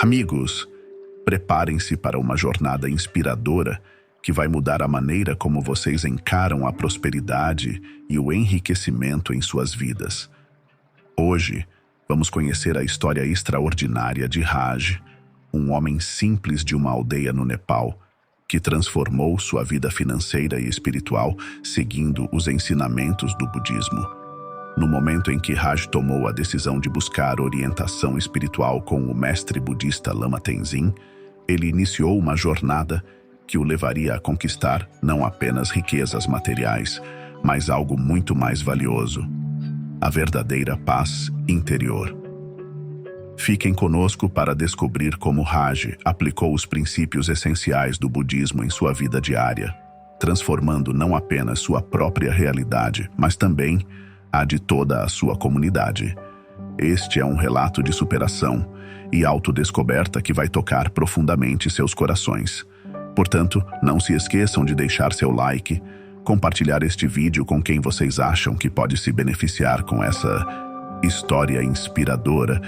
Amigos, preparem-se para uma jornada inspiradora que vai mudar a maneira como vocês encaram a prosperidade e o enriquecimento em suas vidas. Hoje, vamos conhecer a história extraordinária de Raj, um homem simples de uma aldeia no Nepal, que transformou sua vida financeira e espiritual seguindo os ensinamentos do budismo. No momento em que Raj tomou a decisão de buscar orientação espiritual com o mestre budista Lama Tenzin, ele iniciou uma jornada que o levaria a conquistar não apenas riquezas materiais, mas algo muito mais valioso: a verdadeira paz interior. Fiquem conosco para descobrir como Raj aplicou os princípios essenciais do budismo em sua vida diária, transformando não apenas sua própria realidade, mas também a de toda a sua comunidade. Este é um relato de superação e autodescoberta que vai tocar profundamente seus corações. Portanto, não se esqueçam de deixar seu like, compartilhar este vídeo com quem vocês acham que pode se beneficiar com essa história inspiradora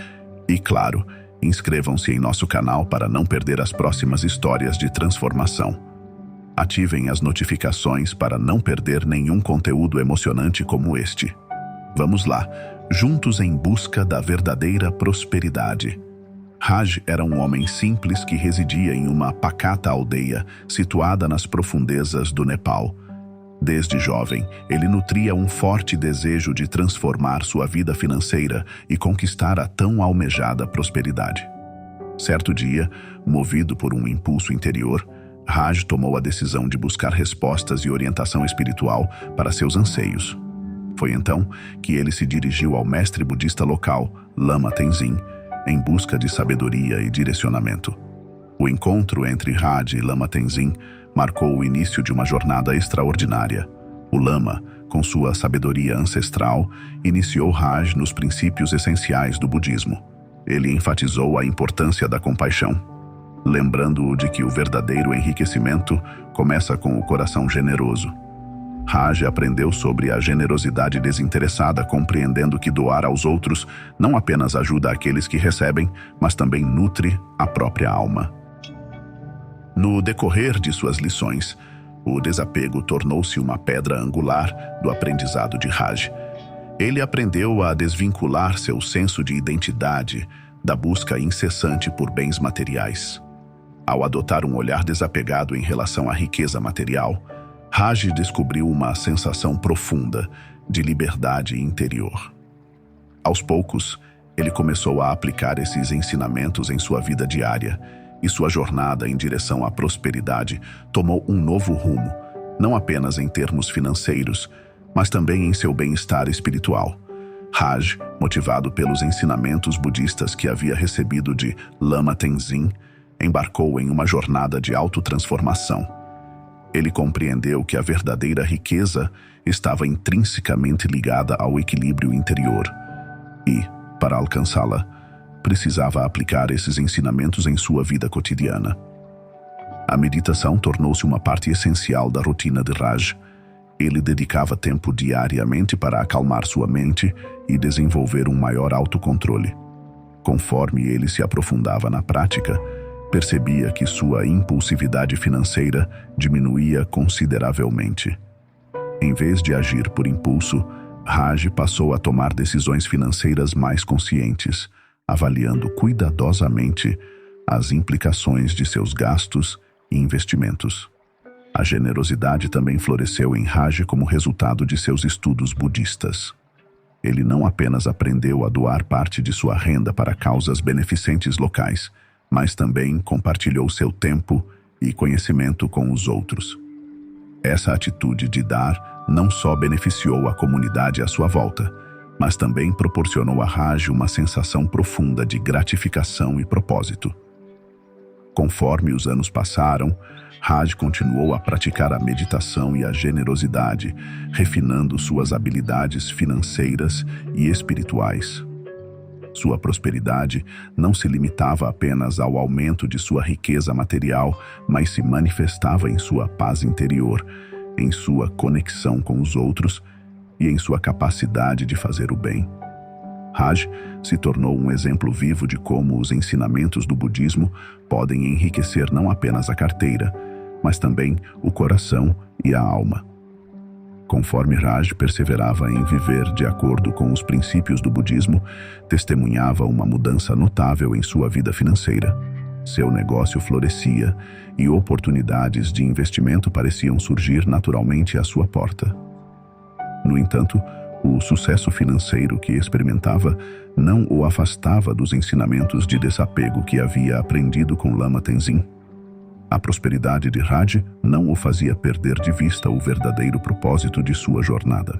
e, claro, inscrevam-se em nosso canal para não perder as próximas histórias de transformação. Ativem as notificações para não perder nenhum conteúdo emocionante como este. Vamos lá, juntos em busca da verdadeira prosperidade. Raj era um homem simples que residia em uma pacata aldeia situada nas profundezas do Nepal. Desde jovem, ele nutria um forte desejo de transformar sua vida financeira e conquistar a tão almejada prosperidade. Certo dia, movido por um impulso interior, Raj tomou a decisão de buscar respostas e orientação espiritual para seus anseios. Foi então que ele se dirigiu ao mestre budista local, Lama Tenzin, em busca de sabedoria e direcionamento. O encontro entre Raj e Lama Tenzin marcou o início de uma jornada extraordinária. O Lama, com sua sabedoria ancestral, iniciou Raj nos princípios essenciais do budismo. Ele enfatizou a importância da compaixão, lembrando-o de que o verdadeiro enriquecimento começa com o coração generoso. Raj aprendeu sobre a generosidade desinteressada, compreendendo que doar aos outros não apenas ajuda aqueles que recebem, mas também nutre a própria alma. No decorrer de suas lições, o desapego tornou-se uma pedra angular do aprendizado de Raj. Ele aprendeu a desvincular seu senso de identidade da busca incessante por bens materiais. Ao adotar um olhar desapegado em relação à riqueza material, Raj descobriu uma sensação profunda de liberdade interior. Aos poucos, ele começou a aplicar esses ensinamentos em sua vida diária, e sua jornada em direção à prosperidade tomou um novo rumo, não apenas em termos financeiros, mas também em seu bem-estar espiritual. Raj, motivado pelos ensinamentos budistas que havia recebido de Lama Tenzin, embarcou em uma jornada de autotransformação. Ele compreendeu que a verdadeira riqueza estava intrinsecamente ligada ao equilíbrio interior e, para alcançá-la, precisava aplicar esses ensinamentos em sua vida cotidiana. A meditação tornou-se uma parte essencial da rotina de Raj. Ele dedicava tempo diariamente para acalmar sua mente e desenvolver um maior autocontrole. Conforme ele se aprofundava na prática, percebia que sua impulsividade financeira diminuía consideravelmente. Em vez de agir por impulso, Raj passou a tomar decisões financeiras mais conscientes, avaliando cuidadosamente as implicações de seus gastos e investimentos. A generosidade também floresceu em Raj como resultado de seus estudos budistas. Ele não apenas aprendeu a doar parte de sua renda para causas beneficentes locais, mas também compartilhou seu tempo e conhecimento com os outros. Essa atitude de dar não só beneficiou a comunidade à sua volta, mas também proporcionou a Raj uma sensação profunda de gratificação e propósito. Conforme os anos passaram, Raj continuou a praticar a meditação e a generosidade, refinando suas habilidades financeiras e espirituais. Sua prosperidade não se limitava apenas ao aumento de sua riqueza material, mas se manifestava em sua paz interior, em sua conexão com os outros e em sua capacidade de fazer o bem. Raj se tornou um exemplo vivo de como os ensinamentos do budismo podem enriquecer não apenas a carteira, mas também o coração e a alma. Conforme Raj perseverava em viver de acordo com os princípios do budismo, testemunhava uma mudança notável em sua vida financeira. Seu negócio florescia e oportunidades de investimento pareciam surgir naturalmente à sua porta. No entanto, o sucesso financeiro que experimentava não o afastava dos ensinamentos de desapego que havia aprendido com Lama Tenzin. A prosperidade de Raj não o fazia perder de vista o verdadeiro propósito de sua jornada.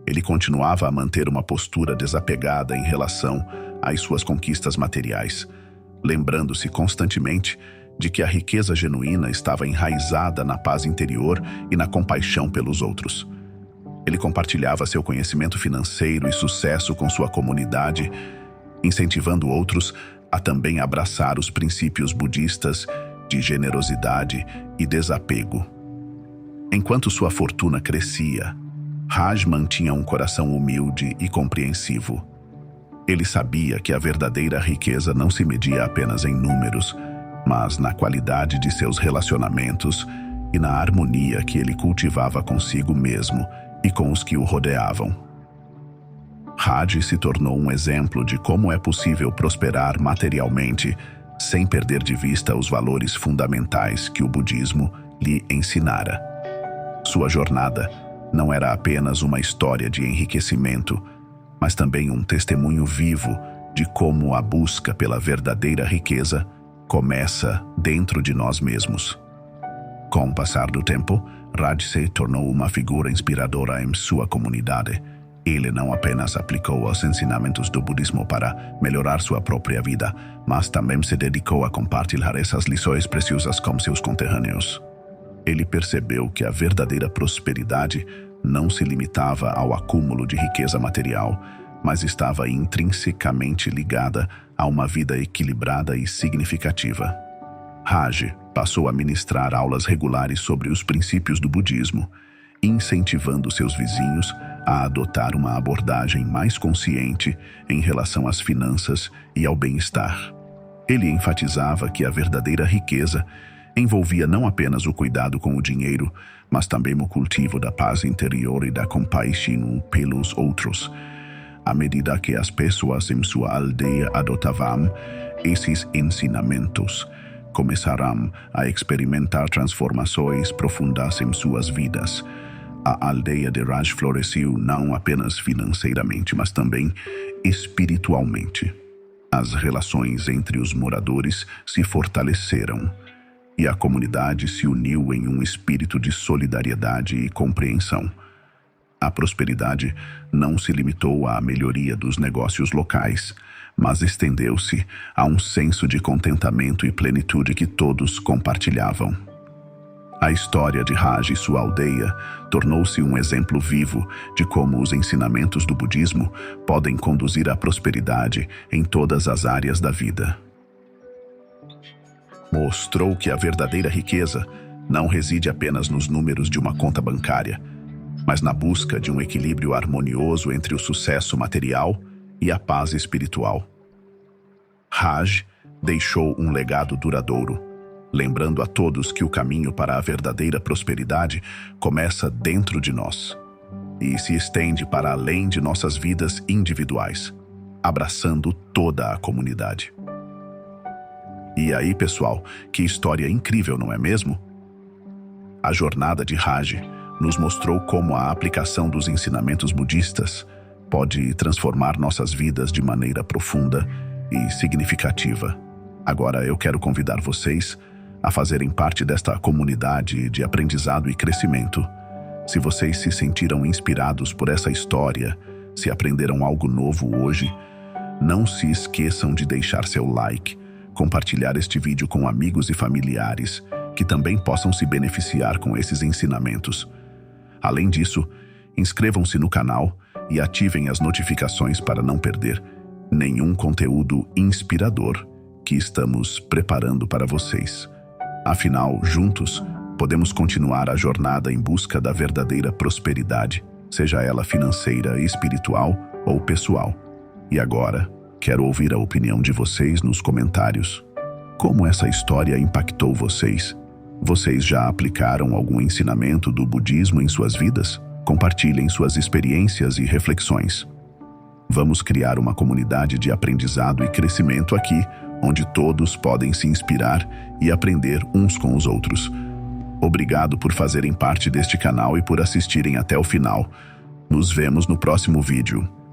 Ele continuava a manter uma postura desapegada em relação às suas conquistas materiais, lembrando-se constantemente de que a riqueza genuína estava enraizada na paz interior e na compaixão pelos outros. Ele compartilhava seu conhecimento financeiro e sucesso com sua comunidade, incentivando outros a também abraçar os princípios budistas de generosidade e desapego. Enquanto sua fortuna crescia, Raj mantinha um coração humilde e compreensivo. Ele sabia que a verdadeira riqueza não se media apenas em números, mas na qualidade de seus relacionamentos e na harmonia que ele cultivava consigo mesmo e com os que o rodeavam. Raj se tornou um exemplo de como é possível prosperar materialmente sem perder de vista os valores fundamentais que o budismo lhe ensinara. Sua jornada não era apenas uma história de enriquecimento, mas também um testemunho vivo de como a busca pela verdadeira riqueza começa dentro de nós mesmos. Com o passar do tempo, Raj se tornou uma figura inspiradora em sua comunidade. Ele não apenas aplicou os ensinamentos do budismo para melhorar sua própria vida, mas também se dedicou a compartilhar essas lições preciosas com seus conterrâneos. Ele percebeu que a verdadeira prosperidade não se limitava ao acúmulo de riqueza material, mas estava intrinsecamente ligada a uma vida equilibrada e significativa. Raj passou a ministrar aulas regulares sobre os princípios do budismo, incentivando seus vizinhos a adotar uma abordagem mais consciente em relação às finanças e ao bem-estar. Ele enfatizava que a verdadeira riqueza envolvia não apenas o cuidado com o dinheiro, mas também o cultivo da paz interior e da compaixão pelos outros. À medida que as pessoas em sua aldeia adotavam esses ensinamentos, começaram a experimentar transformações profundas em suas vidas. A aldeia de Raj floresceu não apenas financeiramente, mas também espiritualmente. As relações entre os moradores se fortaleceram e a comunidade se uniu em um espírito de solidariedade e compreensão. A prosperidade não se limitou à melhoria dos negócios locais, mas estendeu-se a um senso de contentamento e plenitude que todos compartilhavam. A história de Raj e sua aldeia tornou-se um exemplo vivo de como os ensinamentos do budismo podem conduzir à prosperidade em todas as áreas da vida. Mostrou que a verdadeira riqueza não reside apenas nos números de uma conta bancária, mas na busca de um equilíbrio harmonioso entre o sucesso material e a paz espiritual. Raj deixou um legado duradouro, lembrando a todos que o caminho para a verdadeira prosperidade começa dentro de nós e se estende para além de nossas vidas individuais, abraçando toda a comunidade. E aí, pessoal, que história incrível, não é mesmo? A jornada de Raj nos mostrou como a aplicação dos ensinamentos budistas pode transformar nossas vidas de maneira profunda e significativa. Agora eu quero convidar vocês a fazerem parte desta comunidade de aprendizado e crescimento. Se vocês se sentiram inspirados por essa história, se aprenderam algo novo hoje, não se esqueçam de deixar seu like, compartilhar este vídeo com amigos e familiares que também possam se beneficiar com esses ensinamentos. Além disso, inscrevam-se no canal e ativem as notificações para não perder nenhum conteúdo inspirador que estamos preparando para vocês. Afinal, juntos, podemos continuar a jornada em busca da verdadeira prosperidade, seja ela financeira, espiritual ou pessoal. E agora, quero ouvir a opinião de vocês nos comentários. Como essa história impactou vocês? Vocês já aplicaram algum ensinamento do budismo em suas vidas? Compartilhem suas experiências e reflexões. Vamos criar uma comunidade de aprendizado e crescimento aqui, onde todos podem se inspirar e aprender uns com os outros. Obrigado por fazerem parte deste canal e por assistirem até o final. Nos vemos no próximo vídeo.